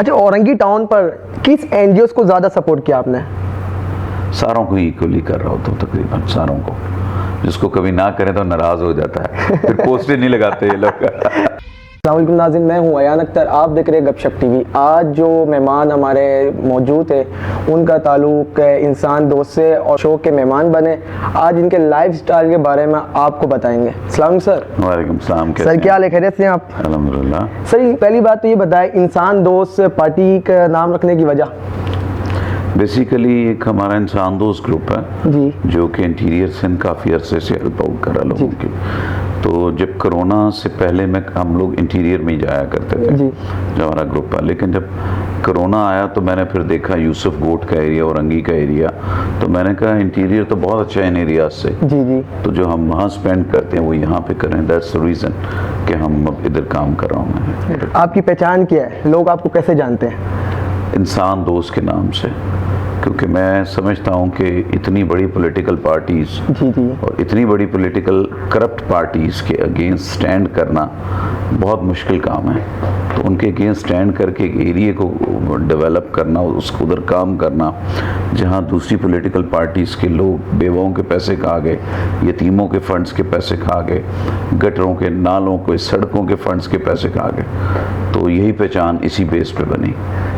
अच्छा, औरंगी टाउन पर किस एनजीओस को ज़्यादा सपोर्ट किया आपने? सारों को इक्वली कर रहा होता हूँ, तकरीबन सारों को। जिसको कभी ना करें तो नाराज़ हो जाता है, फिर पोस्टें नहीं लगाते ये लोग। अस्सलामुअलैकुम नाज़रीन, मैं हूं अयान अख्तर, आप देख रहे हैं गपशप टीवी। आज जो मेहमान हमारे मौजूद है उनका ताल्लुक इंसान दोस्त से और शो के मेहमान बने। आज इनके लाइफ स्टाइल के बारे में आपको बताएंगे। अस्सलाम सर। वालेकुम सलाम। सर क्या हाल है, खैरियत से हैं आप? अल्हम्दुलिल्लाह। सर पहली बात तो ये बताएं, इंसान दोस्त पार्टी का नाम रखने की वजह? बेसिकली एक हमारा इंसान दोस्त ग्रुप है जी, जो कि इंटीरियर सिंध काफ़ी अरसे से हेल्प आउट कर रहा लोगों की। तो जब कोरोना से पहले हम लोग इंटीरियर में ही जाया करते थे जी। जो हमारा ग्रुप है, लेकिन जब कोरोना आया तो मैंने फिर देखा यूसुफ गोट का एरिया, औरंगी का एरिया, तो मैंने कहा इंटीरियर तो बहुत अच्छा है इन एरियाज से। जी जी। तो जो हम वहाँ स्पेंड करते हैं वो यहाँ पे करें। दैट्स द रीज़न कि हम अब इधर काम कर रहा हूँ मैं। आपकी पहचान क्या है, लोग आपको कैसे जानते हैं? इंसान दोस्त के नाम से, क्योंकि मैं समझता हूँ कि इतनी बड़ी पॉलिटिकल पार्टीज़ जी जी। और इतनी बड़ी पॉलिटिकल करप्ट पार्टीज़ के अगेंस्ट स्टैंड करना बहुत मुश्किल काम है। तो उनके अगेंस्ट स्टैंड करके एक एरिया को डेवलप करना, उसको उधर काम करना जहाँ दूसरी पॉलिटिकल पार्टीज़ के लोग बेवाओं के पैसे खा गए, यतीमों के फंड्स के पैसे खा गए, गटरों के, नालों के, सड़कों के फंड्स के पैसे खा गए, तो यही पहचान इसी बेस पे बनी।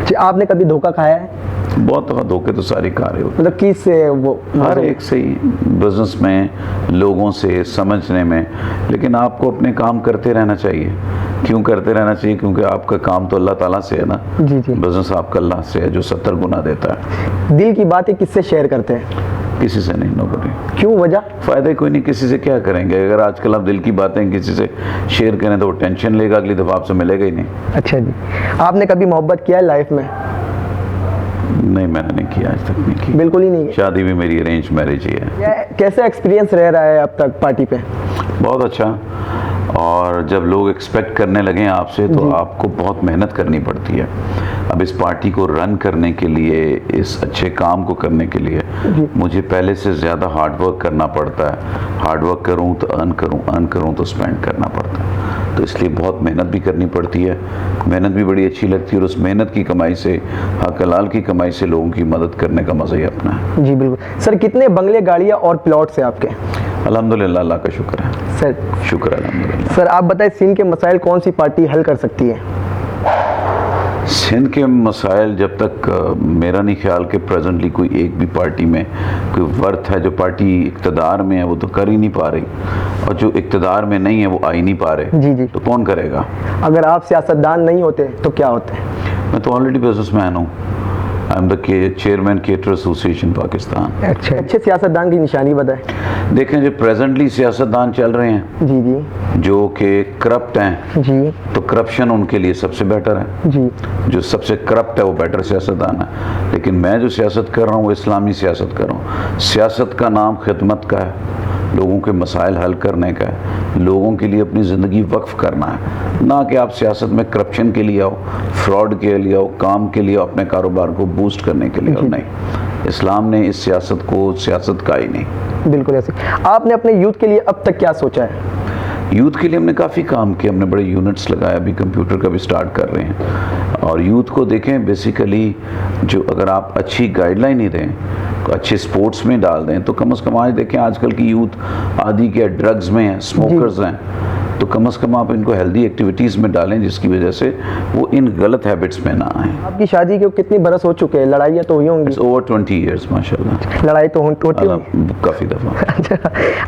जी, आपने कभी धोखा खाया है? बहुत दफ़ा धोखे तो सारे खा रहे हो, मतलब किस से? वो हर एक से ही, बिजनेस में, लोगों से समझने में। लेकिन आपको अपने काम करते रहना चाहिए। क्यों करते रहना चाहिए? क्योंकि आपका काम तो अल्लाह ताला से है ना। जी जी। बिजनेस आपका अल्लाह से है जो 70 गुना देता है। दिल की बातें किससे शेयर करते हैं? किसी से नहीं, नोबडी। क्यों, वजह? फ़ायदा कोई नहीं, किसी से क्या करेंगे? अगर आजकल आप दिल की बातें किसी से शेयर करें तो वो टेंशन लेगा, अगली दफ़ा आपसे मिलेगा ही नहीं। अच्छा जी, आपने कभी मोहब्बत किया है लाइफ में? नहीं, मैंने नहीं किया, आज तक नहीं की। बिल्कुल ही नहीं। शादी भी मेरी अरेंज मैरिज ही है। कैसा एक्सपीरियंस रह रहा है अब तक पार्टी पे? बहुत अच्छा। और जब लोग एक्सपेक्ट करने लगे आपसे तो आपको बहुत मेहनत करनी पड़ती है। अब इस पार्टी को रन करने के लिए, इस अच्छे काम को करने के लिए मुझे पहले से ज़्यादा हार्ड वर्क करना पड़ता है। हार्ड वर्क करूं तो अर्न करूं, अर्न करूं तो स्पेंड करना पड़ता है। तो इसलिए बहुत मेहनत भी करनी पड़ती है। मेहनत भी बड़ी अच्छी लगती है और उस मेहनत की कमाई से, हक हलाल की कमाई से लोगों की मदद करने का मज़ा ही अपना है। जी बिल्कुल। सर कितने बंगले, गाड़ियाँ और प्लॉट्स हैं आपके? अल्हम्दुलिल्लाह, अल्लाह का शुक्र है। सर शुक्र है, अल्हम्दुलिल्लाह। सर आप बताएं, सिंध के मसाइल कौन सी पार्टी हल कर सकती है? सिंध के मसाइल जब तक मेरा नहीं ख्याल कि प्रेजेंटली कोई एक भी पार्टी में कोई वर्थ है। जो पार्टी इक़्तिदार में है वो तो कर ही नहीं पा रही, और जो इक़्तिदार में नहीं है वो आ ही नहीं पा रहे। जी जी। तो कौन करेगा? अगर आप सियासतदान नहीं होते तो क्या होते? मैं तो ऑलरेडी बिजनेसमैन हूँ। आई am the chairman cater association Pakistan. अच्छा, अच्छे सियासतदान की निशानी बताएं। देखें, जो प्रेजेंटली सियासतदान चल रहे हैं जी जी। जो कि करप्ट हैं, जी तो करप्शन उनके लिए सबसे बेटर है। जी। जो सबसे करप्ट है वो बेटर सियासतदान है। लेकिन मैं जो सियासत कर रहा हूँ वो इस्लामी सियासत कर रहा हूँ। सियासत का नाम खिदमत का है, लोगों के मसाइल हल करने का है, लोगों के लिए अपनी ज़िंदगी वक्फ करना है। ना कि आप सियासत में करप्शन के लिए आओ, फ्रॉड के लिए आओ, काम के लिए आओ, अपने कारोबार को बूस्ट करने के लिए आओ। नहीं, इस्लाम ने इस सियासत को सियासत का ही नहीं। बिल्कुल ऐसे। आपने अपने यूथ के लिए अब तक क्या सोचा है? यूथ के लिए हमने काफ़ी काम किया। हमने बड़े यूनिट्स लगाए, अभी कंप्यूटर का भी स्टार्ट कर रहे हैं। और यूथ को देखें, बेसिकली जो अगर आप अच्छी गाइडलाइन ही दें, अच्छे स्पोर्ट्स में डाल दें, तो कम से कम आज देखें आजकल की यूथ आदि के ड्रग्स में है, स्मोकर्स हैं, तो कम से कम आप इनको हेल्दी एक्टिविटीज़ में डालें जिसकी वजह से वो इन गलत हैबिट्स में ना आए। आपकी शादी के कितनी बरस हो चुके हैं? लड़ाइयाँ तो हुई होंगी? ओवर 20 ईयर्स माशाल्लाह। लड़ाई तो होती होगी काफ़ी दफ़ा। अच्छा,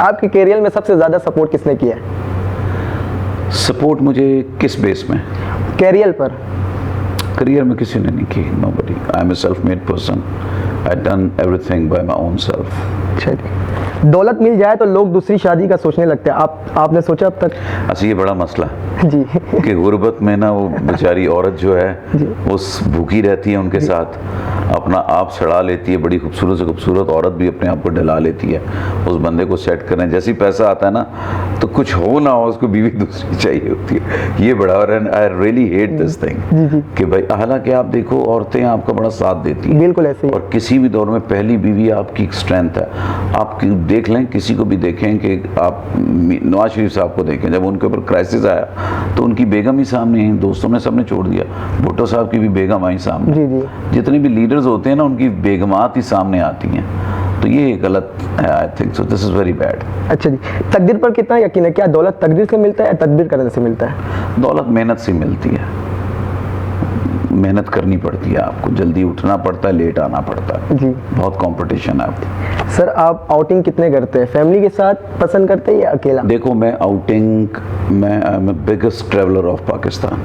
आपके कैरियर में सबसे ज़्यादा सपोर्ट किसने किया है? सपोर्ट मुझे किस बेस में? कैरियर पर? करियर में किसी ने नहीं की, nobody. I am a self made person. I done everything by my own self. अच्छा जी। दौलत मिल जाए तो लोग दूसरी शादी का सोचने लगते हैं, आपने सोचा अब तक? अच्छा, ये बड़ा मसला जी कि गुर्बत में ना वो बेचारी औरत जो है वो भूखी रहती है उनके साथ, अपना आप सड़ा लेती है, बड़ी खूबसूरत से खूबसूरत औरत भी अपने आप को डला लेती है उस बंदे को सेट करने। जैसे ही पैसा आता है ना तो कुछ हो ना हो उसको बीवी दूसरी चाहिए होती है। ये बड़ा, और I really hate this thing कि भाई, हालांकि आप देखो औरतें आपका बड़ा साथ देती हैं, बिल्कुल ऐसे ही। और किसी भी दौर में पहली बीवी आपकी स्ट्रेंथ है। आप देख लें, किसी को भी देखें कि आप नवाज शरीफ साहब को देखें, जब उनके ऊपर क्राइसिस आया तो उनकी बेगम ही सामने है, दोस्तों ने सबने छोड़ दिया। भुट्टो साहब की भी बेगम आई सामने। जी जी। जितने भी लीडर्स होते हैं ना उनकी बेगमात ही सामने आती हैं, तो ये गलत है। I think so this is very bad. अच्छा जी, तकदीर पर कितना यकीन है? क्या दौलत तकदीर से मिलता है या तदबीर करने से मिलता है? दौलत मेहनत से मिलती है, मेहनत करनी पड़ती है आपको, जल्दी उठना पड़ता है, लेट आना पड़ता है जी। बहुत कंपटीशन है अब। सर, आप आउटिंग कितने करते हैं? फैमिली के साथ पसंद करते हैं या अकेला? देखो, मैं आउटिंग, मैं I am biggest traveller of Pakistan,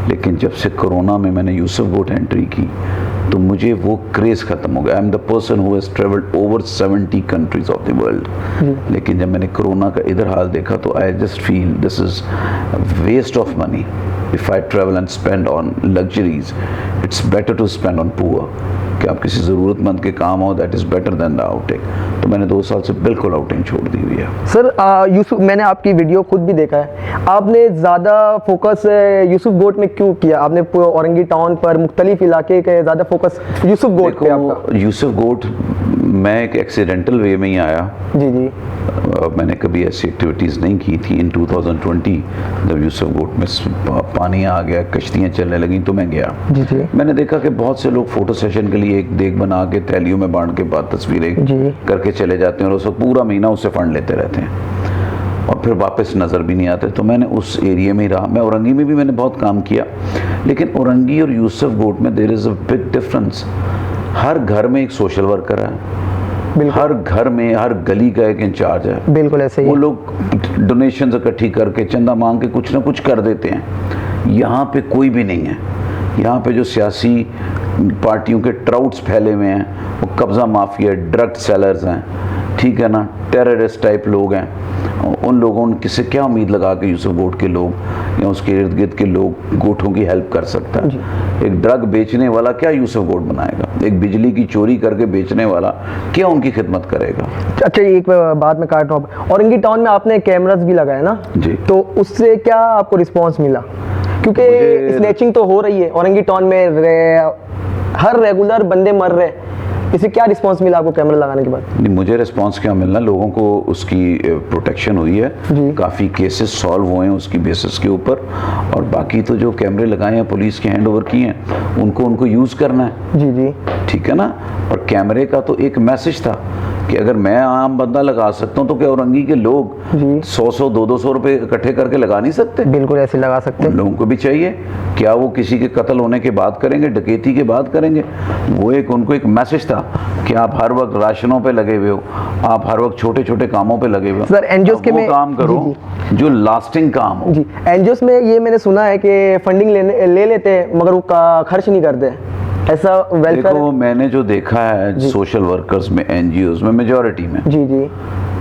लेकिन जब से कोरोना में मैंने यूसुफ गोट एंट्री की तो मुझे वो क्रेज़ ख़त्म हो गया। I am the person who has travelled over 70 countries of the world. लेकिन जब मैंने कोरोना का इधर हाल देखा तो I just feel this is waste of money. If I travel and spend on luxuries, it's better to spend on poor. कि आप किसी ज़रूरतमंद के काम हो, that is better than the outing. तो मैंने 2 साल से बिल्कुल आउटिंग छोड़ दी हुई है। सर, यूसुफ, मैंने आपकी वीडियो खुद भी देखा है, आपने ज़्यादा फोकस यूसुफ गोट में क्यों किया? आपने औरंगी टाउन पर, मुख्तलिफ इलाके के ज़्यादा फोकस यूसुफ गोट पे आपका? यूसुफ गोट मैं एक एक्सीडेंटल वे में ही आया। जी जी। मैंने कभी ऐसी एक्टिविटीज़ नहीं की थी। इन 2020 जब यूसुफ गोट में पानी आ गया, कश्तियाँ चलने लगी, तो मैं गया। जी जी। मैंने देखा कि बहुत से लोग फ़ोटो सेशन के लिए एक देख बना के थैलियों में बांध के बाद तस्वीरें जी। करके चले जाते हैं, और उस वक्त पूरा महीना उससे फंड लेते रहते हैं और फिर वापस नज़र भी नहीं आते। तो मैंने उस एरिया में ही रहा। मैं औरंगी में भी मैंने बहुत काम किया, लेकिन औरंगी और यूसुफ गोट में there is a big difference. हर घर में एक सोशल वर्कर है, हर घर में, हर गली का एक इंचार्ज है। बिल्कुल ऐसे ही। वो लोग डोनेशन इकट्ठी करके, चंदा मांग के कुछ ना कुछ कर देते हैं। यहाँ पे कोई भी नहीं है। यहाँ पे जो सियासी पार्टियों के ट्राउट्स फैले हुए हैं, वो कब्ज़ा माफिया, ड्रग सेलर्स हैं, ठीक है ना, टेररिस्ट टाइप लोग हैं। उन लोगों ने किससे क्या उम्मीद लगा के यूसुफ गोट के लोग या उसके इर्द गिर्द के लोग गोटों की हेल्प कर सकता है? एक ड्रग बेचने वाला क्या यूसुफ गोट बनाएगा? एक बिजली की चोरी करके बेचने वाला क्या उनकी खिदमत करेगा? अच्छा, एक बात मैं काट रहा हूँ, औरंगी टाउन में आपने कैमरास भी लगाए ना जी, तो उससे क्या आपको रिस्पांस मिला? क्योंकि स्नैचिंग तो हो रही है औरंगी टाउन में, हर रेगुलर बंदे मर रहे हैं, इसे क्या रिस्पांस मिला आपको कैमरा लगाने के बाद? नहीं, मुझे रिस्पांस क्या मिलना, लोगों को उसकी प्रोटेक्शन हुई है, काफ़ी केसेस सॉल्व हुए हैं उसकी बेसिस के ऊपर। और बाकी तो जो कैमरे लगाए हैं, पुलिस के हैंड ओवर किए हैं, उनको यूज़ करना है। जी जी। ठीक है ना। और कैमरे का तो एक मैसेज था कि अगर मैं आम बंदा लगा सकता हूँ तो क्या औरंगी के लोग 100-100, 200 रुपए इकट्ठे करके लगा नहीं सकते? बिल्कुल ऐसे लगा सकते हैं। लोगों को भी चाहिए। क्या वो किसी के कत्ल होने के बाद करेंगे, डकैती के बाद करेंगे? वो उनको एक मैसेज था कि आप हर वक्त राशनों पे लगे हुए हो, आप हर वक्त छोटे छोटे कामों पे लगे हुए हो। सर, एनजीओ के में काम करो जो लास्टिंग काम हो। जी, एनजीओ में ये मैंने सुना है कि फंडिंग ले लेते हैं मगर वो खर्च नहीं करते, ऐसा वेलफेयर? देखो, मैंने जो देखा है सोशल वर्कर्स में, एनजीओज में, मेजॉरिटी में, जी जी,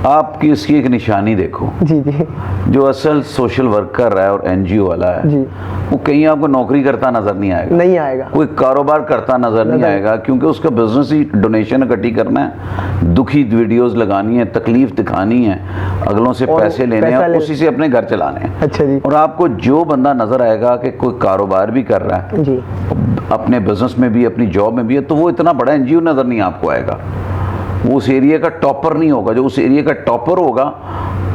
आपकी इसकी एक निशानी देखो। जी जी। जो असल सोशल वर्क कर रहा है और एनजीओ वाला है जी, वो कहीं आपको नौकरी करता नजर नहीं आएगा, नहीं आएगा, कोई कारोबार करता नजर नहीं आएगा, क्योंकि उसका बिजनेस ही डोनेशन इकट्ठी करना है, दुखी वीडियोस लगानी है, तकलीफ दिखानी है, अगलों से पैसे लेने हैं, उसी से अपने घर चलाने हैं। अच्छा जी। और आपको जो बंदा नजर आएगा कि कोई कारोबार भी कर रहा है जी, अपने बिजनेस में भी, अपनी जॉब में भी है, तो वो इतना बड़ा एनजीओ नजर नहीं आपको आएगा। वो उस एरिया का टॉपर नहीं होगा। जो उस एरिया का टॉपर होगा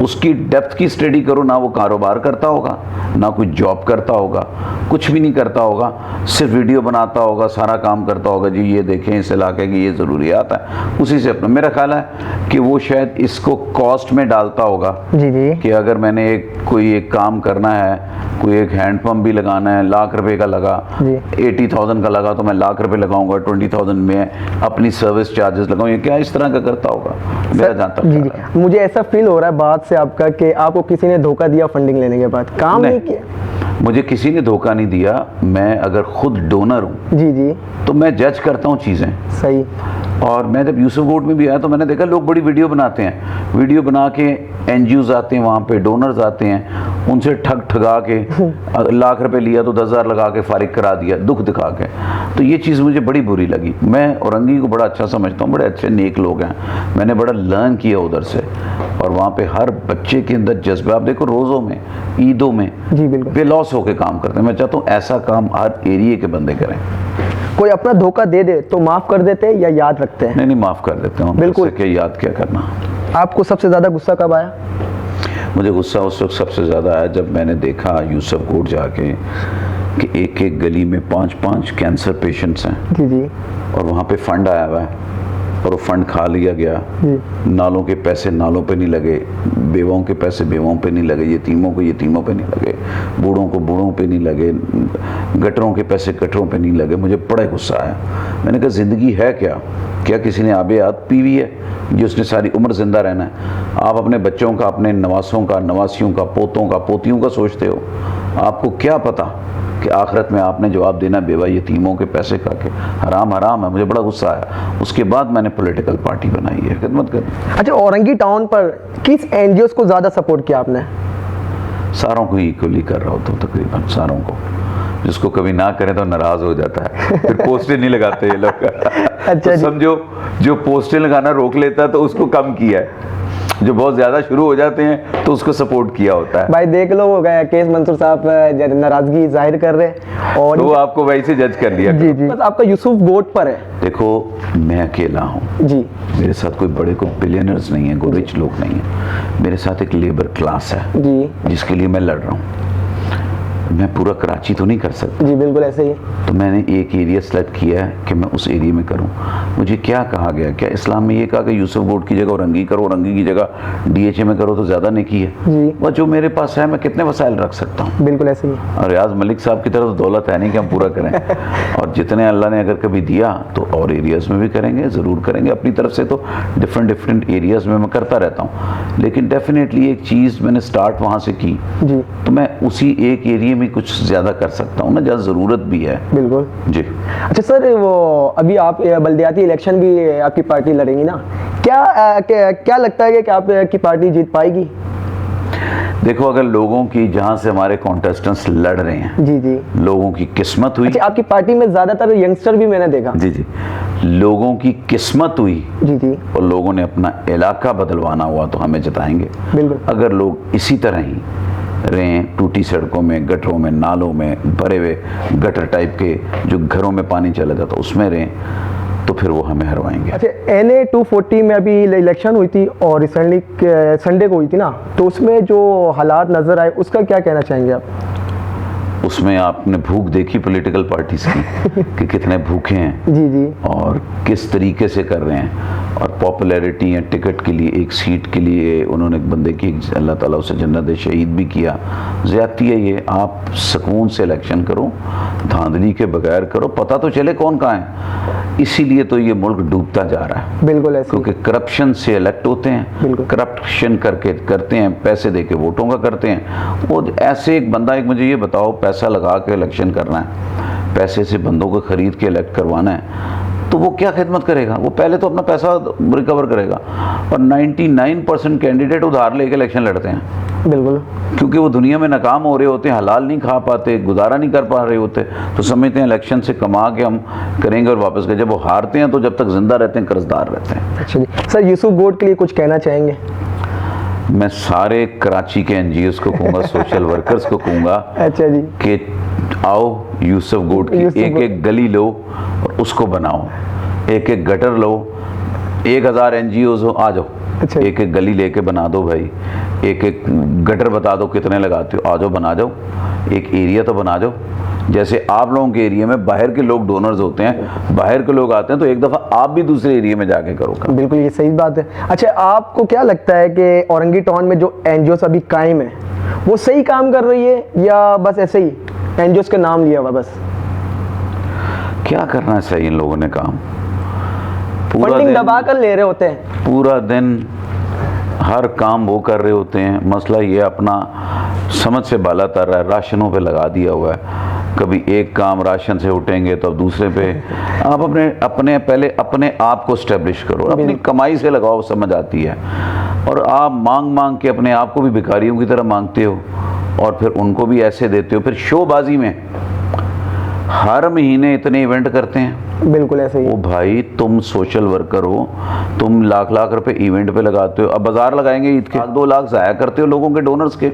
उसकी डेप्थ की स्टडी करो, ना वो कारोबार करता होगा, ना कोई जॉब करता होगा, कुछ भी नहीं करता होगा, सिर्फ वीडियो बनाता होगा, सारा काम करता होगा, जी ये देखें इस इलाके की ये ज़रूरियात है, उसी से अपना। मेरा ख्याल है कि वो शायद इसको कॉस्ट में डालता होगा। जी जी। कि अगर मैंने कोई एक काम करना है, कोई एक हैंडपम्प भी लगाना है, लाख रुपए का लगा, 80,000 का लगा, तो मैं लाख रुपए लगाऊंगा, 20,000 में अपनी सर्विस चार्जेस लगाऊंगा। क्या इस तरह का करता होगा? मेरा जानता जी जी। मुझे ऐसा फील हो रहा है बात से आपका कि आपको किसी ने धोखा दिया फंडिंग लेने के बाद, काम नहीं किया। मुझे किसी ने धोखा नहीं दिया। मैं अगर खुद डोनर हूँ जी जी, तो मैं जज करता हूँ चीज़ें। सही। और मैं जब यूसुफ गोट में भी आया तो मैंने देखा लोग बड़ी वीडियो बनाते हैं, वीडियो बना के एनजीओज आते हैं, वहाँ पे डोनर्स आते हैं, उनसे ठगा के लाख रुपए लिया तो 10,000 लगा के फारिग करा दिया, दुख दिखा के। तो ये चीज़ मुझे बड़ी बुरी लगी। मैं औरंगी को बड़ा अच्छा समझता हूँ, बड़े अच्छे नेक लोग हैं, मैंने बड़ा लर्न किया उधर से। और वहाँ पे हर बच्चे के अंदर जज्बा, आप देखो रोज़ों में, ईदों में जी बिल्कुल बेलॉस होकर काम करते हैं। मैं चाहता हूँ ऐसा काम हर एरिए के बंदे करें। कोई अपना धोखा दे दे तो माफ कर देते हैं या याद रखते हैं? नहीं, माफ़ कर देते हैं बिल्कुल। क्या याद क्या करना। आपको सबसे ज़्यादा गुस्सा कब आया? मुझे गुस्सा उस वक्त सबसे ज़्यादा आया जब मैंने देखा यूसुफ कोट जाके कि एक एक गली में 5-5 कैंसर पेशेंट्स हैं जी जी और वहाँ पे फंड आया हुआ है और वो फंड खा लिया गया। नालों के पैसे नालों पे नहीं लगे, बेवाओं के पैसे बेवाओं पे नहीं लगे, यतीमों को यतीमों पे नहीं लगे, बूढ़ों को बूढ़ों पे नहीं लगे, गटरों के पैसे गटरों पे नहीं लगे। मुझे बड़ा गुस्सा आया। मैंने कहा ज़िंदगी है क्या? क्या किसी ने आबे याद पी हुई है जो उसने सारी उम्र ज़िंदा रहना है? आप अपने बच्चों का, अपने नवासों का, नवासियों का, पोतों का, पोतियों का सोचते हो। आपको क्या पता कि आखिरत में आपने जवाब देना बेवा यतीमों के पैसे खा के। हराम हराम है। मुझे बड़ा गुस्सा आया। उसके बाद मैंने पॉलिटिकल पार्टी बनाई है, खिदमत करनी। अच्छा, औरंगी टाउन पर किस एनजीओ को ज़्यादा सपोर्ट किया आपने? सारों को इक्वली कर रहा होता हूँ, तकरीबन सारों को। जिसको कभी ना करें तो नाराज हो जाता है, फिर पोस्टें नहीं लगाते ये लोग। अच्छा तो समझो जो पोस्टें लगाना रोक लेता है तो उसको कम किया है, जो बहुत ज्यादा शुरू हो जाते हैं तो उसको सपोर्ट किया होता है। भाई देख लो, हो गया केस मंसूर साहब नाराजगी जाहिर कर रहे हैं और तो वो आपको वैसे जज कर लिया। जी जी, बस आपका यूसुफ गोट पर है। देखो मैं अकेला हूँ जी, मेरे साथ कोई बड़े कोई बिलियनर्स नहीं है, कोई रिच लोग नहीं है। मेरे साथ एक लेबर क्लास है जी जिसके लिए मैं लड़ रहा हूँ। मैं पूरा कराची तो नहीं कर सकता। जी बिल्कुल ऐसे ही। तो मैंने एक एरिया सेलेक्ट किया है कि मैं उस एरिया में करूं। मुझे क्या कहा गया, क्या इस्लाम में ये कहा कि यूसुफ गोट की जगह औरंगी करो, औरंगी की जगह डीएचए में करो तो ज़्यादा नेकी है? जी, वह जो मेरे पास है मैं कितने वसाइल रख सकता हूँ। बिल्कुल ऐसे ही। और रियाज मलिक साहब की तरह तो दौलत है नहीं कि हम पूरा करें। और जितने अल्लाह ने अगर कभी दिया तो और एरियाज़ में भी करेंगे, ज़रूर करेंगे। अपनी तरफ से तो डिफरेंट एरियाज़ में मैं करता रहता हूँ, लेकिन डेफिनेटली एक चीज़ मैंने स्टार्ट वहाँ से की जी, तो मैं उसी एक एरिया में कुछ ज़्यादा कर सकता हूँ ना, जहाँ ज़रूरत भी है। बिल्कुल जी। अच्छा सर, वो अभी आप बल्दियाती इलेक्शन भी आपकी पार्टी लड़ेंगी ना, क्या लगता है कि आपकी पार्टी जीत पाएगी? देखो, अगर लोगों की, जहाँ से हमारे कॉन्टेस्टेंट्स लड़ रहे हैं, जी जी, लोगों की किस्मत हुई। अच्छा, आपकी पार्टी में ज़्यादातर यंगस्टर भी मैंने देखा। जी जी, लोगों की किस्मत हुई जी जी, और लोगों ने अपना इलाका बदलवाना हुआ तो हमें जिताएंगे। बिल्कुल। अगर लोग इसी तरह ही रहें, टूटी सड़कों में, गटरों में, नालों में भरे हुए गटर टाइप के जो घरों में पानी चला जाता उसमें रहें, तो फिर वो हमें हरवाएंगे। अच्छा, NA 240 में अभी इलेक्शन हुई थी और रिसेंटली संडे को हुई थी ना, तो उसमें जो हालात नज़र आए उसका क्या कहना चाहेंगे आप? उसमें आपने भूख देखी पॉलिटिकल पार्टीज की कि कितने भूखे हैं जी जी, और किस तरीके से कर रहे हैं। और पॉपुलैरिटी या टिकट के लिए, एक सीट के लिए उन्होंने एक बंदे की, अल्लाह ताला उसे जन्नत शहीद भी किया। ज़्यादती है ये। आप सुकून से इलेक्शन करो, धांधली के बगैर करो, पता तो चले कौन कहाँ है। इसीलिए तो ये मुल्क डूबता जा रहा है, बिल्कुल ऐसे, क्योंकि करप्शन से इलेक्ट होते हैं, करप्शन करके करते हैं, पैसे दे के वोटों का करते हैं। वो ऐसे एक बंदा, एक मुझे ये बताओ, पैसा लगा के इलेक्शन करना है, पैसे से बंदों को खरीद के इलेक्ट करवाना है, तो वो क्या खिदमत करेगा? वो पहले तो अपना पैसा रिकवर करेगा। और 99% कैंडिडेट उधार लेके इलेक्शन लड़ते हैं, बिल्कुल, क्योंकि वो दुनिया में नाकाम हो रहे होते हैं, हलाल नहीं खा पाते, गुजारा नहीं कर पा रहे होते, तो समझते हैं इलेक्शन से कमा के हम करेंगे और वापस गए। जब वो हारते हैं तो जब तक जिंदा रहते हैं कर्जदार रहते हैं। अच्छा जी। सर, यूसुफ गोट के लिए कुछ कहना चाहेंगे? मैं सारे कराची के NGOs को कहूँगा, सोशल वर्कर्स को कहूँगा, अच्छा जी, कि आओ यूसुफ गोट की एक एक गली लो और उसको बनाओ, एक एक गटर लो, 1000 NGOs हो, आ जाओ। अच्छा, एक एक गली लेके बना दो भाई, एक एक गटर बता दो कितने लगाते हो, आ जाओ बना जाओ। एक एरिया तो बना जाओ। जैसे आप लोगों के एरिया में बाहर के लोग डोनर्स होते हैं, बाहर के लोग आते हैं, तो एक दफ़ा आप भी दूसरे एरिया में जाके करो काम। बिल्कुल, ये सही बात है। अच्छा, आपको क्या लगता है कि औरंगी टाउन में जो NGOs अभी कायम है वो सही काम कर रही है या बस ऐसे ही NGOs का नाम लिया हुआ बस? क्या करना चाहिए इन लोगों ने काम? फंडिंग दबा कर ले रहे होते हैं, पूरा दिन हर काम वो कर रहे होते हैं। मसला ये अपना समझ से बाला तर रहा है, राशनों पे लगा दिया हुआ है, कभी एक काम राशन से उठेंगे तो अब दूसरे पे। आप पहले अपने आप को स्टेब्लिश करो, अपनी कमाई से लगाओ, समझ आती है। और आप मांग मांग के अपने आप को भी भिखारियों की तरह मांगते हो और फिर उनको भी ऐसे देते हो। फिर शोबाजी में हर महीने इतने इवेंट करते हैं। बिल्कुल ऐसे ही। ओ भाई, तुम सोशल वर्कर हो, तुम लाख लाख रुपए इवेंट पे लगाते हो। अब बाजार लगाएंगे ईद के, 2 लाख जाया करते हो लोगों के, डोनर्स के।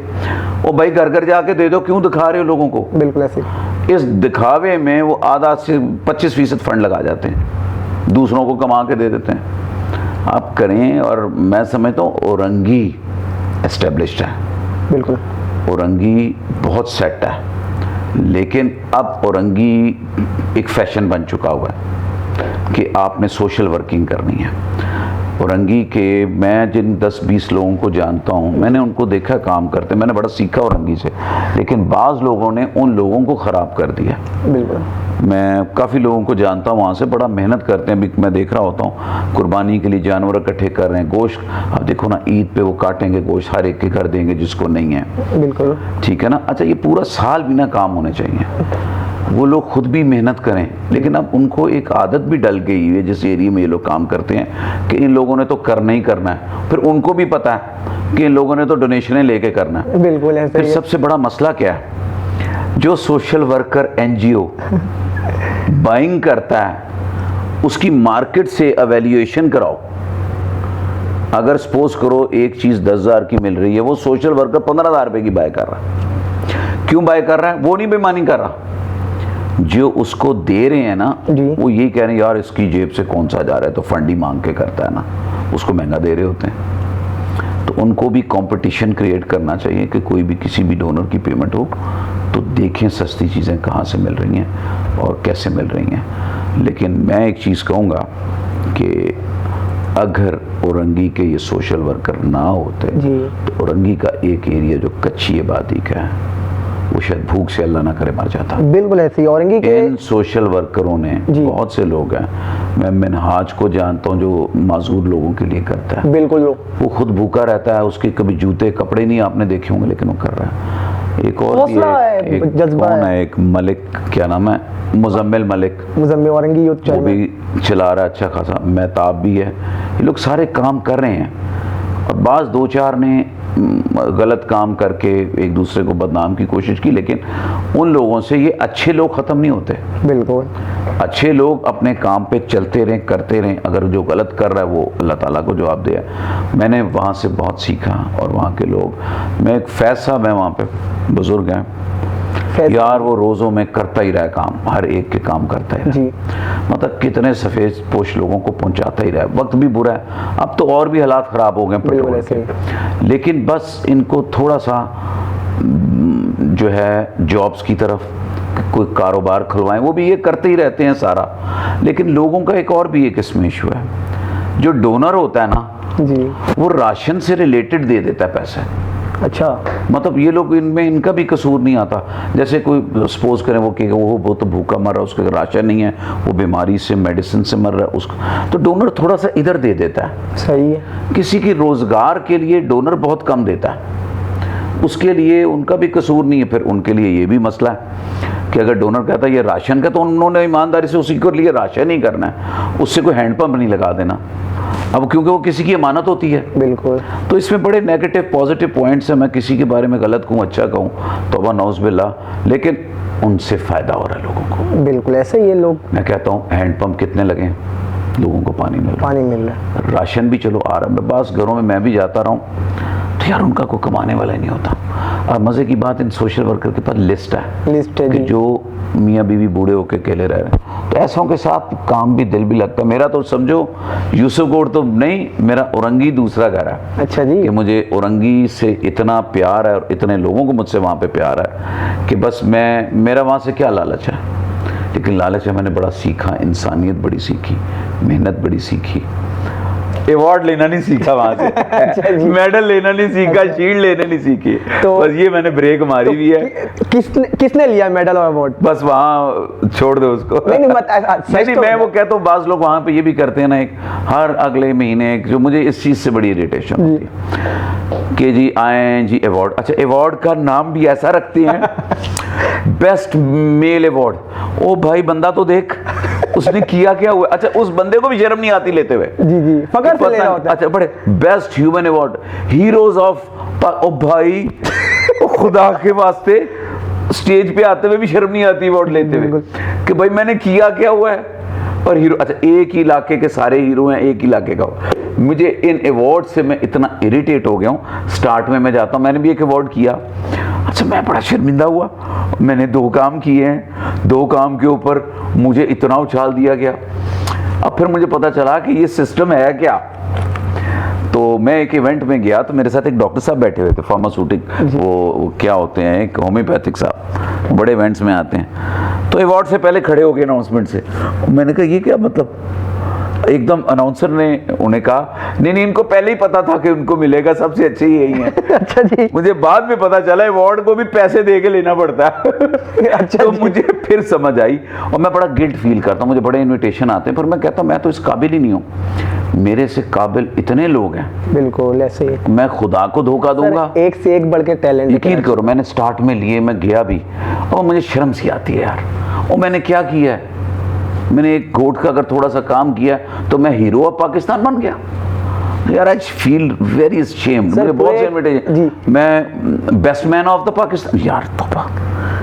ओ भाई, घर घर जाके दे दो, क्यों दिखा रहे हो लोगों को? बिल्कुल ऐसे ही। इस दिखावे में वो आधा से 25% फंड लगा जाते हैं, दूसरों को कमा के दे देते हैं। आप करें। और मैं समझता हूँ औरंगी एस्टेब्लिश्ड है, बिल्कुल औरंगी बहुत सेट है, लेकिन अब औरंगी एक फैशन बन चुका हुआ है कि आपने सोशल वर्किंग करनी है। औरंगी के मैं जिन 10-20 लोगों को जानता हूँ, मैंने उनको देखा काम करते, मैंने बड़ा सीखा औरंगी से, लेकिन बाज़ लोगों ने उन लोगों को ख़राब कर दिया। बिल्कुल। मैं काफ़ी लोगों को जानता हूँ वहाँ से, बड़ा मेहनत करते हैं। अभी मैं देख रहा होता हूँ कुर्बानी के लिए जानवर इकट्ठे कर रहे हैं, गोश्त। अब देखो ना, ईद पे वो काटेंगे गोश्त, हर एक के कर देंगे जिसको नहीं है। बिल्कुल ठीक है ना। अच्छा, ये पूरा साल भी ना काम होने चाहिए, वो लोग खुद भी मेहनत करें, लेकिन अब उनको एक आदत भी डल गई है जिस एरिया में ये लोग काम करते हैं कि इन लोगों ने तो करना ही करना है। फिर उनको भी पता है कि इन लोगों ने तो डोनेशनें लेके करना है। बिल्कुल ऐसे फिर ही। सबसे बड़ा मसला क्या है, जो सोशल वर्कर NGO बाइंग करता है उसकी मार्केट से एवेल्युएशन कराओ। अगर सपोज करो एक चीज 10,000 की मिल रही है, वो सोशल वर्कर 15,000 रुपए की बाय कर रहा है। क्यों बाय कर रहा है? वो नहीं बेईमानी कर रहा, जो उसको दे रहे हैं ना, वो यही कह रहे हैं यार इसकी जेब से कौन सा जा रहा है, तो फंड ही मांग के करता है ना, उसको महंगा दे रहे होते हैं। तो उनको भी कंपटीशन क्रिएट करना चाहिए कि कोई भी किसी भी डोनर की पेमेंट हो तो देखें सस्ती चीज़ें कहाँ से मिल रही हैं और कैसे मिल रही हैं। लेकिन मैं एक चीज़ कहूँगा कि अगर औरंगी के ये सोशल वर्कर ना होते तो औरंगी का एक एरिया जो कच्ची आबादी का है वो शायद भूख से अल्लाह ना करे मर जाता। बिल्कुल ऐसे ही। औरंगी के इन सोशल वर्करों ने, बहुत से लोग हैं, मैं मिनहाज को जानता हूँ जो माजूर लोगों के लिए करता है। बिल्कुल। वो खुद भूखा रहता है, उसके कभी जूते कपड़े नहीं आपने देखे होंगे, लेकिन वो कर रहा है। एक और भी एक जज्बा कौन है, एक मलिक, क्या नाम है, मुजम्मिल मलिक, मुजम्मिल औरंगी यूथ वो भी चला रहा है अच्छा खासा, मेहताब भी है। ये लोग सारे काम कर रहे हैं और बाज़ 2-4 ने गलत काम करके एक दूसरे को बदनाम की कोशिश की, लेकिन उन लोगों से ये अच्छे लोग ख़त्म नहीं होते। बिल्कुल। अच्छे लोग अपने काम पे चलते रहें, करते रहें। अगर जो गलत कर रहा है वो अल्लाह ताला को जवाब दिया। मैंने वहाँ से बहुत सीखा और वहाँ के लोग, मैं एक फैज़ साहब है वहाँ पे, बुज़ुर्ग हैं यार, वो रोज़ों में करता ही रहा काम, हर एक के काम करता ही रहा। मतलब कितने सफ़ेद पोश लोगों को पहुँचाता ही रहा। वक्त भी बुरा है, अब तो और भी हालात ख़राब हो गए पेट्रोल के, लेकिन बस इनको थोड़ा सा जो है जॉब्स की तरफ कोई कारोबार खुलवाएं, वो भी ये करते ही रहते हैं सारा। लेकिन लोगों का एक और भी एक इसमें इशू है, जो डोनर होता है ना वो राशन से रिलेटेड दे देता है पैसे। अच्छा। मतलब ये लोग, इनमें इनका भी कसूर नहीं आता। जैसे कोई सपोज करें वो तो भूखा मर रहा है, उसके राशन नहीं है, वो बीमारी से मेडिसिन से मर रहा है, उसका तो डोनर थोड़ा सा इधर दे देता है। सही है। किसी की रोजगार के लिए डोनर बहुत कम देता है, उसके लिए उनका भी कसूर नहीं है। फिर उनके लिए ये भी मसला है कि अगर डोनर कहता है ये राशन का, तो उन्होंने ईमानदारी से उसी के लिए राशन ही करना है, उससे कोई हैंडपंप नहीं लगा देना। अब क्योंकि वो किसी की अमानत होती है। बिल्कुल। तो इसमें बड़े नेगेटिव पॉजिटिव पॉइंट्स हैं। मैं किसी के बारे में गलत कहूँ, अच्छा कहूँ, तौबा नौज़ बिल्लाह, लेकिन उनसे फ़ायदा हो रहा है लोगों को। बिल्कुल ऐसे ये लोग, मैं कहता हूँ हैंडपम्प कितने लगे, लोगों को पानी मिल रहा है, राशन भी चलो आ रहा है। बस घरों में मैं भी जाता रहा हूँ तो यार उनका कोई कमाने वाला ही नहीं होता। और मज़े की बात, इन सोशल वर्कर के पास लिस्ट है कि जो मियाँ बीवी बूढ़े होकर अकेले रह रहे हैं, तो ऐसों के साथ काम भी दिल भी लगता है। मेरा तो समझो यूसुफ कोट तो नहीं, मेरा औरंगी दूसरा घर है। अच्छा जी। कि मुझे औरंगी से इतना प्यार है और इतने लोगों को मुझसे वहाँ पे प्यार है कि बस मेरा वहाँ से क्या लालच है, लेकिन लालच है मैंने बड़ा सीखा, इंसानियत बड़ी सीखी, मेहनत बड़ी सीखी। अवार्ड लेना नहीं सीखा वहां से, मेडल लेना नहीं सीखा, शील्ड लेने नहीं सीखी, तो बस ये मैंने ब्रेक मारी भी है। किसने लिया मेडल और अवार्ड? बस वहाँ छोड़ दो उसको। नहीं नहीं, मैं वो कहता हूँ, बाज लोग वहाँ पे ये भी करते हैं ना, एक हर अगले महीने जो मुझे इस चीज़ से बड़ी इरिटेशन होती है कि जी आए जी अवार्ड। अच्छा, अवार्ड का नाम भी ऐसा रखते हैं, बेस्ट मेल अवार्ड। ओ भाई, बंदा तो देख उसने किया क्या हुआ। अच्छा, उस बंदे को भी शर्म नहीं आती लेते हुए। जी फकर से ले रहा होता है। अच्छा, बड़े best human award, heroes of. ओ भाई, खुदा के वास्ते स्टेज पे आते हुए भी शर्म नहीं आती अवार्ड लेते हुए कि भाई मैंने किया क्या हुआ है। और हीरो, अच्छा एक ही इलाके के सारे हीरो हैं, एक ही इलाके का। मुझे इन अवार्ड से मैं इतना इरिटेट हो गया हूँ। स्टार्ट में मैं जाता हूँ, मैंने भी एक अवार्ड किया। अच्छा, मैं बड़ा शर्मिंदा हुआ, मैंने 2 काम किए हैं, 2 काम के ऊपर मुझे इतना उछाल दिया गया। अब फिर मुझे पता चला कि ये सिस्टम है क्या। तो मैं एक इवेंट में गया, तो मेरे साथ एक डॉक्टर साहब बैठे हुए थे, फार्मास्यूटिक, वो क्या होते हैं, एक होम्योपैथिक साहब, बड़े इवेंट्स में आते हैं। तो अवार्ड से पहले खड़े हो गए अनाउंसमेंट से। मैंने कहा ये क्या मतलब, एकदम अनाउंसर ने उन्हें कहा नहीं, इनको पहले ही पता था कि उनको मिलेगा, सबसे अच्छे ही यही हैं। अच्छा जी। मुझे बाद में पता चला अवार्ड को भी पैसे दे के लेना पड़ता है। अच्छा तो मुझे फिर समझ आई, और मैं बड़ा गिल्ट फील करता हूँ, मुझे बड़े इनविटेशन आते हैं, पर मैं कहता हूँ मैं तो इस काबिल ही नहीं हूँ। मेरे से काबिल इतने लोग हैं, बिल्कुल ऐसे ही। मैं खुदा को धोखा दूंगा। एक से एक बढ़ के टैलेंट। यकीन करो, मैंने स्टार्ट में लिए, मैं गया भी, और मुझे शर्म सी आती है यार। और मैंने क्या किया है, मैंने एक कोर्ट का अगर थोड़ा सा काम किया तो मैं हीरो ऑफ पाकिस्तान बन गया यार। I feel very ashamed। मुझे बहुत से इनविटेशन, मैं best man of the Pakistan यार। तो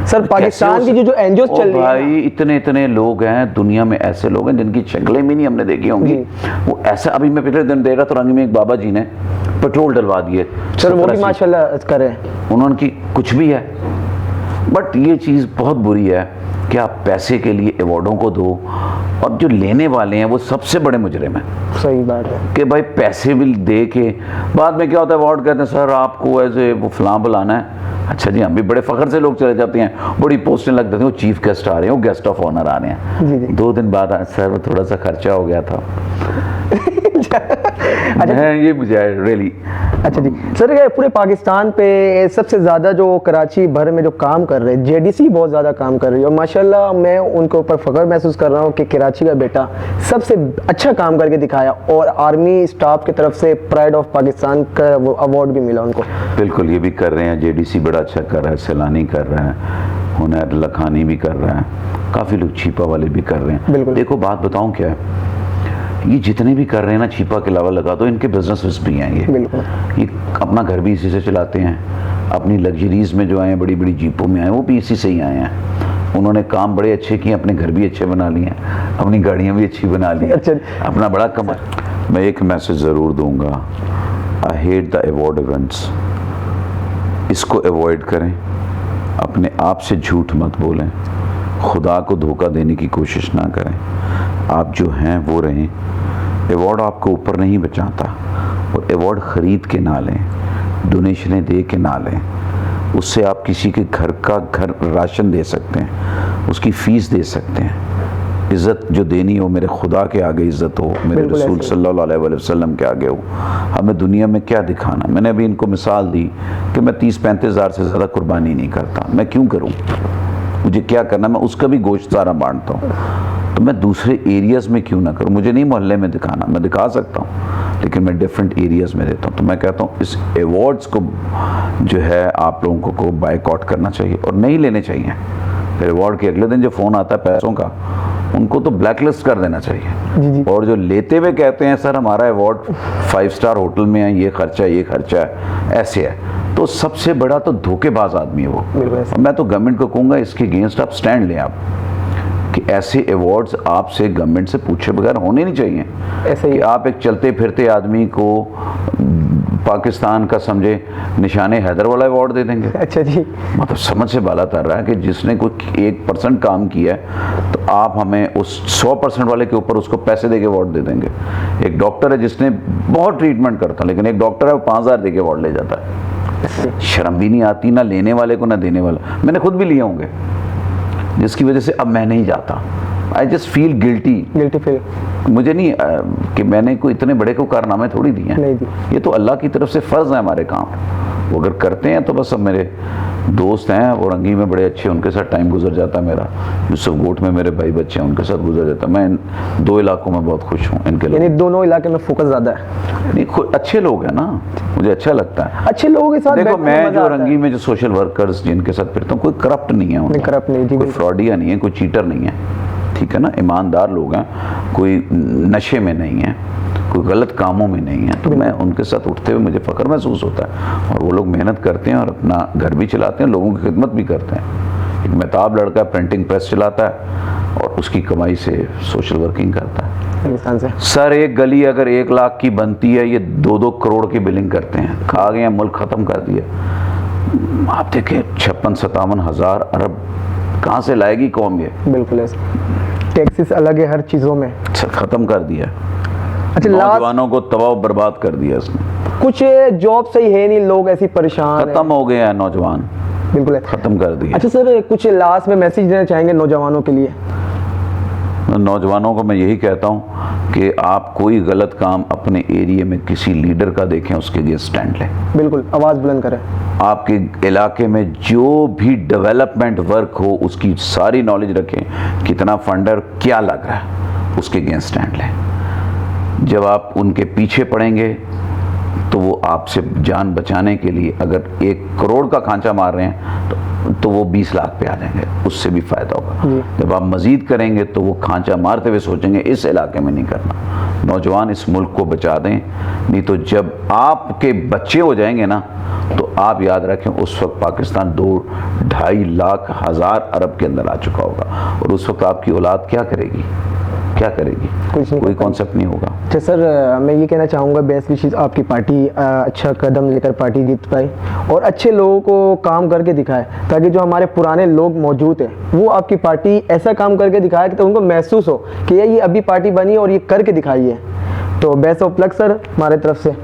सर पाकिस्तान की जो एनजीओ चल रही है भाई, इतने लोग हैं दुनिया में, ऐसे लोग हैं जिनकी शक्लें भी नहीं हमने देखी होंगी। वो ऐसा, अभी मैं पिछले दिन देख रहा था रंग में, एक बाबा जी ने पेट्रोल डलवा दिए। सर वो भी माशाल्लाह करें, उन्होंने की कुछ भी है, बट ये चीज़ बहुत बुरी है कि आप पैसे के लिए अवार्डों को दो, और जो लेने वाले हैं वो सबसे बड़े मुजरिम हैं। सही बात है कि भाई पैसे भी दे के बाद में क्या होता है, अवार्ड कहते हैं सर आपको ऐसे वो फलां बुलाना है। अच्छा जी, हम भी बड़े फख्र से लोग चले जाते हैं, बड़ी पोस्टें लग जाती हैं, वो चीफ गेस्ट आ रहे हैं, वो गेस्ट ऑफ ऑनर आ रहे हैं। जी। 2 दिन बाद सर वो थोड़ा सा खर्चा हो गया था। अच्छा, ये मुझे रियली। अच्छा जी सर, ये पूरे पाकिस्तान पे सबसे ज़्यादा जो कराची भर में जो काम कर रहे हैं, जेडीसी बहुत ज़्यादा काम कर रही है, और माशाल्लाह मैं उनके ऊपर फ़ख्र महसूस कर रहा हूँ कि कराची का बेटा सबसे अच्छा काम करके दिखाया, और आर्मी स्टाफ की तरफ से प्राइड ऑफ पाकिस्तान का वो अवार्ड भी मिला उनको। बिल्कुल, ये भी कर रहे हैं, जेडीसी बड़ा अच्छा कर रहा है, सैलानी कर रहा है, हुनर लखानी भी कर रहा है, काफ़ी लोग छिपा वाले भी कर रहे हैं। बिल्कुल। देखो बात बताऊं क्या है, ये जितने भी कर रहे हैं ना, छिपा के अलावा लगा दो, इनके बिजनेस भी हैं ये अपना घर भी इसी से चलाते हैं, अपनी लग्जरीज में जो आए हैं, बड़ी बड़ी जीपों में आए, वो भी इसी से ही आए हैं। उन्होंने काम बड़े अच्छे किए, अपने घर भी अच्छे बना लिए, अपनी गाड़ियाँ भी अच्छी बना ली, अच्छा। अपना बड़ा कमा। मैं एक मैसेज ज़रूर दूंगा, I hate the award events. इसको अवॉइड करें, अपने आप से झूठ मत बोलें, खुदा को धोखा देने की कोशिश ना करें। आप जो हैं वो रहें। अवार्ड आपको ऊपर नहीं बचाता, और अवार्ड ख़रीद के ना लें, डोनेशनें दे के ना लें। उससे आप किसी के घर राशन दे सकते हैं, उसकी फ़ीस दे सकते हैं। इज़्ज़त जो देनी हो मेरे खुदा के आगे इज़्ज़त हो, मेरे रसूल सल्लल्लाहु अलैहि वसल्लम के आगे हो। हमें दुनिया में क्या दिखाना। मैंने अभी इनको मिसाल दी कि मैं 30-35 हज़ार से ज़्यादा कुर्बानी नहीं करता, मैं क्यों करूं, मुझे क्या करना, मैं उसका भी गोश्त सारा बांटता हूँ, तो मैं दूसरे एरियाज़ में क्यों ना करूँ। मुझे नहीं मोहल्ले में दिखाना, मैं दिखा सकता हूँ, लेकिन मैं डिफरेंट एरियाज़ में देता हूँ। तो मैं कहता हूँ इस अवार्ड्स को जो है आप लोगों को बायकॉट करना चाहिए और नहीं लेने चाहिए। फिर अवार्ड के अगले दिन जो फ़ोन आता है पैसों का, उनको तो ब्लैकलिस्ट कर देना चाहिए। और जो लेते हुए कहते हैं सर हमारा अवार्ड 5 स्टार होटल में है, ये खर्चा है, ऐसे है, तो सबसे बड़ा तो धोखेबाज आदमी है वो। मैं तो गवर्नमेंट को कहूँगा इसके अगेंस्ट आप स्टैंड लें, आप कि ऐसे अवार्ड्स आपसे गवर्नमेंट से पूछे बगैर होने नहीं चाहिए। ऐसे कि आप एक चलते फिरते आदमी को पाकिस्तान का समझे निशाने हैदर वाला अवार्ड दे देंगे। अच्छा जी, मतलब समझ से बाला तर रहा है कि जिसने कोई 1% काम किया है तो आप हमें उस 100% वाले के ऊपर उसको पैसे दे के अवार्ड दे देंगे। एक डॉक्टर है जिसने बहुत ट्रीटमेंट करता, लेकिन एक डॉक्टर है वो 5000 दे के अवार्ड ले जाता है। शर्म भी नहीं आती ना लेने वाले को ना देने वाला। मैंने खुद भी लिए होंगे, जिसकी वजह से अब मैं नहीं जाता। आई just feel guilty. Guilty feel मुझे नहीं कि मैंने कोई इतने बड़े को कारनामे थोड़ी दिए नहीं हैं, दी। ये तो अल्लाह की तरफ से फ़र्ज़ है हमारे काम, वो अगर करते हैं तो बस सब मेरे दोस्त हैं, औरंगी में बड़े अच्छे, उनके साथ टाइम गुजर जाता है मेरा, यूसुफ गोट में मेरे भाई बच्चे हैं, उनके साथ गुजर जाता है। मैं इन 2 इलाकों में बहुत खुश हूँ, इनके यानी लोग दोनों इलाके में फोकस ज़्यादा है। नहीं, अच्छे लोग हैं ना, मुझे अच्छा लगता है। अच्छे लोगों के साथ देखो बैठने में मैं मजा जो आता है। औरंगी में जो सोशल वर्कर्स जिनके साथ फिरता हूँ, कोई करप्ट नहीं है उनका, नहीं, corrupt नहीं, जी, कोई बिल्कुल। फ्रॉडिया नहीं है, कोई चीटर नहीं है, ठीक है ना, ईमानदार लोग हैं, कोई नशे में नहीं है, कोई गलत कामों में नहीं है। तो मैं उनके साथ उठते हुए मुझे फ़ख्र महसूस होता है। और वो लोग मेहनत करते हैं और अपना घर भी चलाते हैं, लोगों की खिदमत भी करते हैं। एक मेहताब लड़का प्रिंटिंग प्रेस चलाता है और उसकी कमाई से सोशल वर्किंग करता है। पाकिस्तान से सर एक गली अगर 1 लाख की बनती है, ये 2-2 करोड़ की बिलिंग करते हैं, खा गए हैं, मुल्क ख़त्म कर दिया। आप देखें 56-57 हज़ार अरब कहाँ से लाएगी कौम ये? बिल्कुल ऐसे टैक्सेस अलग है हर चीज़ों में। ख़त्म कर दिया, अच्छा लास्ट नौजवानों को तबाह बर्बाद कर दिया इसने, कुछ जॉब सही है नहीं, लोग ऐसी परेशान हैं। ख़त्म हो गए हैं नौजवान, बिल्कुल है। ख़त्म कर दिया। अच्छा सर, कुछ लास्ट में मैसेज देना चाहेंगे नौजवानों के लिए? नौजवानों को मैं यही कहता हूँ कि आप कोई गलत काम अपने एरिया में किसी लीडर का देखें, उसके अगेंस्ट स्टैंड लें। बिल्कुल आवाज़ बुलंद करें। आपके इलाके में जो भी डेवलपमेंट वर्क हो उसकी सारी नॉलेज रखें, कितना फंडर क्या लग रहा है, उसके अगेंस्ट स्टैंड लें। जब आप उनके पीछे पड़ेंगे तो वो आपसे जान बचाने के लिए अगर 1 करोड़ का खांचा मार रहे हैं तो वो 20 लाख पे आ जाएंगे, उससे भी फ़ायदा होगा। जब आप मज़ीद करेंगे तो वो खांचा मारते हुए सोचेंगे इस इलाके में नहीं करना। नौजवान इस मुल्क को बचा दें, नहीं तो जब आपके बच्चे हो जाएंगे ना तो आप याद रखें उस वक्त पाकिस्तान 2-2.5 लाख हज़ार अरब के अंदर आ चुका होगा, और उस वक्त आपकी औलाद क्या करेगी, क्या करेगी? कुछ नहीं, कोई कॉन्सेप्ट नहीं होगा। अच्छा सर, मैं ये कहना चाहूँगा बेस्ट विशेष आपकी पार्टी अच्छा कदम लेकर पार्टी जीत पाए और अच्छे लोगों को काम करके दिखाए, ताकि जो हमारे पुराने लोग मौजूद हैं वो आपकी पार्टी ऐसा काम करके दिखाए कि तो उनको महसूस हो कि ये अभी पार्टी बनी और ये करके दिखाई है। तो बेस्ट ऑफ लक सर हमारे तरफ से।